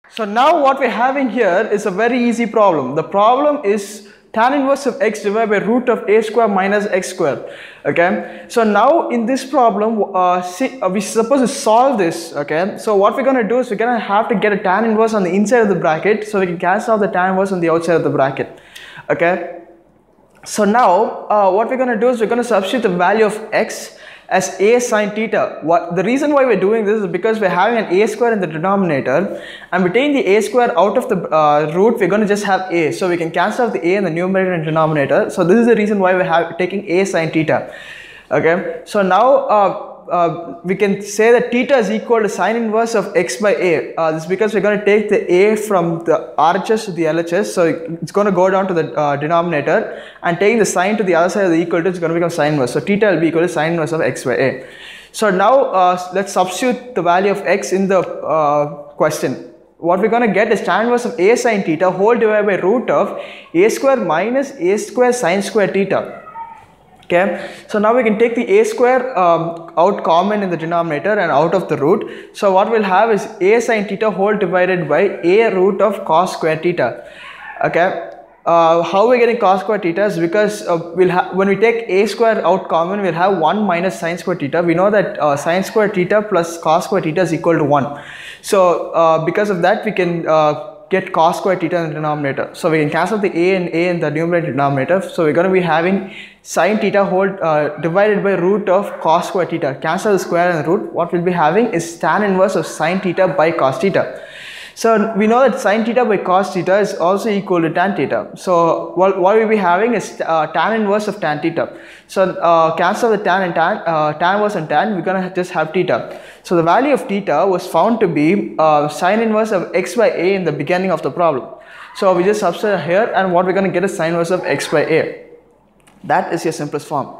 So now what we're having here is a very easy problem. The problem is tan inverse of x divided by root of a square minus x square. Okay. So now in this problem, we're supposed to solve this. Okay. So what we're going to do is we're going to have to get a tan inverse on the inside of the bracket, so we can cancel out the tan inverse on the outside of the bracket. Okay. So now what we're going to do is we're going to substitute the value of x as a sine theta. The reason why we're doing this is because we're having an a square in the denominator, and we're taking the a square out of the root. We're going to just have a, so we can cancel out the a in the numerator and denominator. So this is the reason why we're taking a sine theta. Okay, so now we can say that theta is equal to sine inverse of x by a. This is because we're going to take the a from the RHS to the LHS, so it's going to go down to the denominator, and taking the sine to the other side of the equal to, it's going to become sine inverse. So theta will be equal to sine inverse of x by a. So now let's substitute the value of x in the question. What we're going to get is tan inverse of a sine theta whole divided by root of a square minus a square sine square theta. Okay, so now we can take the a square out common in the denominator and out of the root. So what we'll have is a sine theta whole divided by a root of cos square theta. Okay, how we're getting cos square theta is because when we take a square out common, we'll have 1 minus sine square theta. We know that sine square theta plus cos square theta is equal to 1. So because of that, we can get cos square theta in the denominator. So we can cancel the a and a in the numerator and denominator. So we're going to be having sine theta whole divided by root of cos square theta. Cancel the square and the root. What we'll be having is tan inverse of sine theta by cos theta. So we know that sine theta by cos theta is also equal to tan theta. So what we'll be having is tan inverse of tan theta. So cancel the tan and tan, tan inverse and tan, we're going to just have theta. So the value of theta was found to be sine inverse of x by a in the beginning of the problem. So we just substitute here, and what we're going to get is sine inverse of x by a. That is your simplest form.